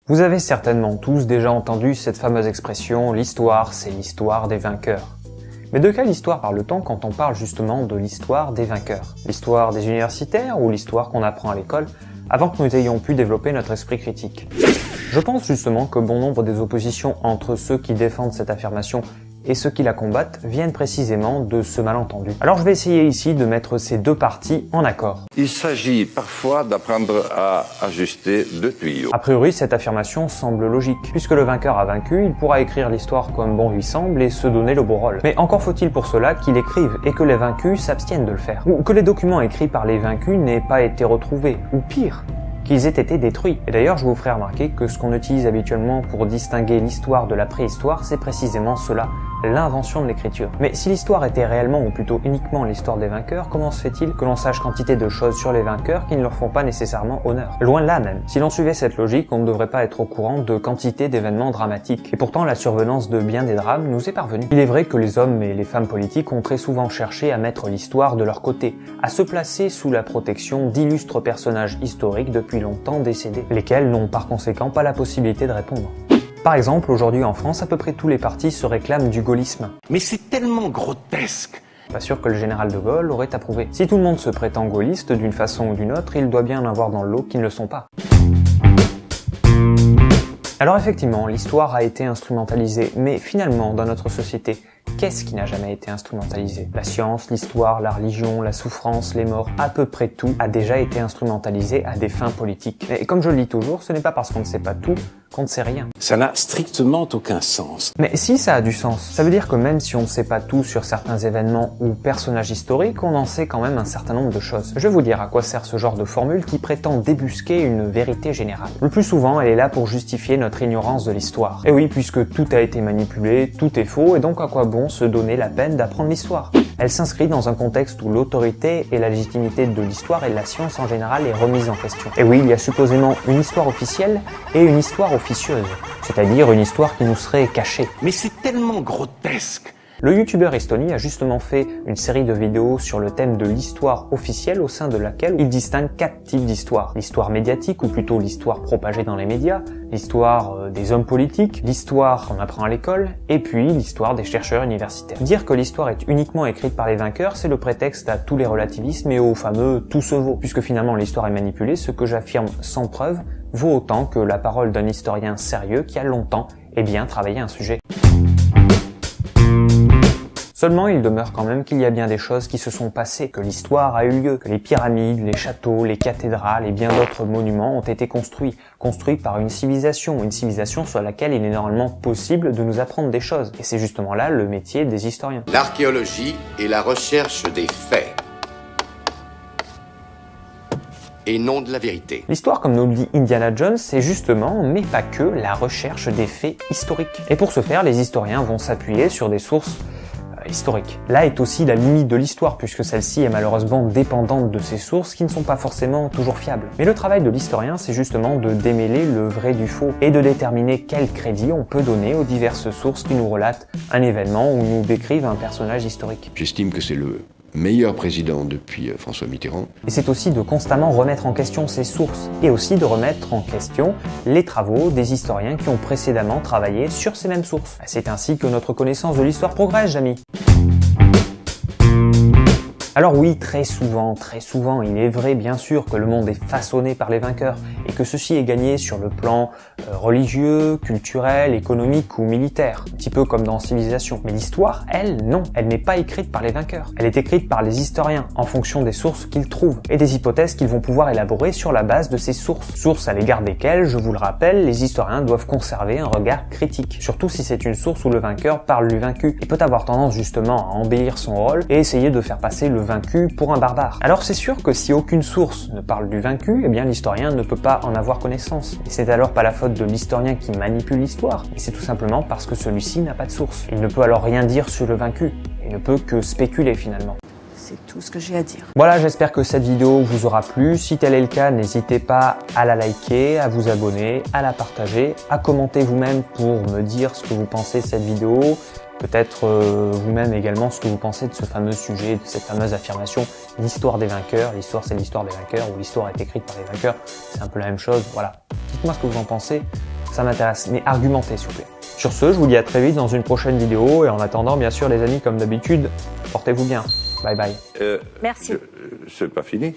Vous avez certainement tous déjà entendu cette fameuse expression « l'histoire, c'est l'histoire des vainqueurs ». Mais de quelle histoire parle-t-on quand on parle justement de l'histoire des vainqueurs? L'histoire des universitaires ou l'histoire qu'on apprend à l'école avant que nous ayons pu développer notre esprit critique? Je pense justement que bon nombre des oppositions entre ceux qui défendent cette affirmation et ceux qui la combattent viennent précisément de ce malentendu. Alors je vais essayer ici de mettre ces deux parties en accord. Il s'agit parfois d'apprendre à ajuster deux tuyaux. A priori, cette affirmation semble logique. Puisque le vainqueur a vaincu, il pourra écrire l'histoire comme bon lui semble et se donner le beau rôle. Mais encore faut-il pour cela qu'il écrive et que les vaincus s'abstiennent de le faire. Ou que les documents écrits par les vaincus n'aient pas été retrouvés. Ou pire, qu'ils aient été détruits. Et d'ailleurs, je vous ferai remarquer que ce qu'on utilise habituellement pour distinguer l'histoire de la préhistoire, c'est précisément cela, l'invention de l'écriture. Mais si l'histoire était réellement, ou plutôt uniquement l'histoire des vainqueurs, comment se fait-il que l'on sache quantité de choses sur les vainqueurs qui ne leur font pas nécessairement honneur? Loin de là même. Si l'on suivait cette logique, on ne devrait pas être au courant de quantité d'événements dramatiques. Et pourtant, la survenance de bien des drames nous est parvenue. Il est vrai que les hommes et les femmes politiques ont très souvent cherché à mettre l'histoire de leur côté, à se placer sous la protection d'illustres personnages historiques depuis longtemps décédés, lesquels n'ont par conséquent pas la possibilité de répondre. Par exemple, aujourd'hui en France, à peu près tous les partis se réclament du gaullisme. Mais c'est tellement grotesque! Pas sûr que le général de Gaulle aurait approuvé. Si tout le monde se prétend gaulliste d'une façon ou d'une autre, il doit bien en avoir dans le lot qui ne le sont pas. Alors effectivement, l'histoire a été instrumentalisée, mais finalement, dans notre société, qu'est-ce qui n'a jamais été instrumentalisé? La science, l'histoire, la religion, la souffrance, les morts, à peu près tout a déjà été instrumentalisé à des fins politiques. Et comme je le dis toujours, ce n'est pas parce qu'on ne sait pas tout qu'on ne sait rien. Ça n'a strictement aucun sens. Mais si ça a du sens, ça veut dire que même si on ne sait pas tout sur certains événements ou personnages historiques, on en sait quand même un certain nombre de choses. Je vais vous dire à quoi sert ce genre de formule qui prétend débusquer une vérité générale. Le plus souvent, elle est là pour justifier notre ignorance de l'histoire. Et oui, puisque tout a été manipulé, tout est faux, et donc à quoi bon se donner la peine d'apprendre l'histoire? Elle s'inscrit dans un contexte où l'autorité et la légitimité de l'histoire et de la science en général est remise en question. Et oui, il y a supposément une histoire officielle et une histoire officieuse, c'est-à-dire une histoire qui nous serait cachée. Mais c'est tellement grotesque! Le youtubeur Estony a justement fait une série de vidéos sur le thème de l'histoire officielle au sein de laquelle il distingue 4 types d'histoires. L'histoire médiatique, ou plutôt l'histoire propagée dans les médias, l'histoire des hommes politiques, l'histoire qu'on apprend à l'école, et puis l'histoire des chercheurs universitaires. Dire que l'histoire est uniquement écrite par les vainqueurs, c'est le prétexte à tous les relativismes et au fameux « tout se vaut », puisque finalement l'histoire est manipulée, ce que j'affirme sans preuve vaut autant que la parole d'un historien sérieux qui a longtemps et bien travaillé un sujet. Seulement, il demeure quand même qu'il y a bien des choses qui se sont passées, que l'histoire a eu lieu, que les pyramides, les châteaux, les cathédrales et bien d'autres monuments ont été construits par une civilisation sur laquelle il est normalement possible de nous apprendre des choses. Et c'est justement là le métier des historiens. L'archéologie est la recherche des faits et non de la vérité. L'histoire, comme nous le dit Indiana Jones, c'est justement, mais pas que, la recherche des faits historiques. Et pour ce faire, les historiens vont s'appuyer sur des sources historique. Là est aussi la limite de l'histoire, puisque celle-ci est malheureusement dépendante de ces sources qui ne sont pas forcément toujours fiables. Mais le travail de l'historien, c'est justement de démêler le vrai du faux et de déterminer quel crédit on peut donner aux diverses sources qui nous relatent un événement ou nous décrivent un personnage historique. J'estime que c'est le meilleur président depuis François Mitterrand. Et c'est aussi de constamment remettre en question ces sources, et aussi de remettre en question les travaux des historiens qui ont précédemment travaillé sur ces mêmes sources. C'est ainsi que notre connaissance de l'histoire progresse, amis. Alors oui, très souvent, il est vrai bien sûr que le monde est façonné par les vainqueurs et que ceci est gagné sur le plan religieux, culturel, économique ou militaire, un petit peu comme dans Civilisation. Mais l'histoire, elle, non, elle n'est pas écrite par les vainqueurs. Elle est écrite par les historiens en fonction des sources qu'ils trouvent et des hypothèses qu'ils vont pouvoir élaborer sur la base de ces sources. Sources à l'égard desquelles, je vous le rappelle, les historiens doivent conserver un regard critique, surtout si c'est une source où le vainqueur parle du vaincu et peut avoir tendance justement à embellir son rôle et essayer de faire passer le vaincu pour un barbare. Alors c'est sûr que si aucune source ne parle du vaincu, eh bien l'historien ne peut pas en avoir connaissance. Et c'est alors pas la faute de l'historien qui manipule l'histoire, mais c'est tout simplement parce que celui-ci n'a pas de source. Il ne peut alors rien dire sur le vaincu, il ne peut que spéculer finalement. C'est tout ce que j'ai à dire. Voilà, j'espère que cette vidéo vous aura plu. Si tel est le cas, n'hésitez pas à la liker, à vous abonner, à la partager, à commenter vous-même pour me dire ce que vous pensez de cette vidéo. Peut-être vous-même également ce que vous pensez de ce fameux sujet, de cette fameuse affirmation, l'histoire des vainqueurs, l'histoire c'est l'histoire des vainqueurs, ou l'histoire est écrite par les vainqueurs, c'est un peu la même chose, voilà. Dites-moi ce que vous en pensez, ça m'intéresse, mais argumentez s'il vous plaît. Sur ce, je vous dis à très vite dans une prochaine vidéo, et en attendant, bien sûr les amis, comme d'habitude, portez-vous bien. Bye bye. Merci. C'est pas fini.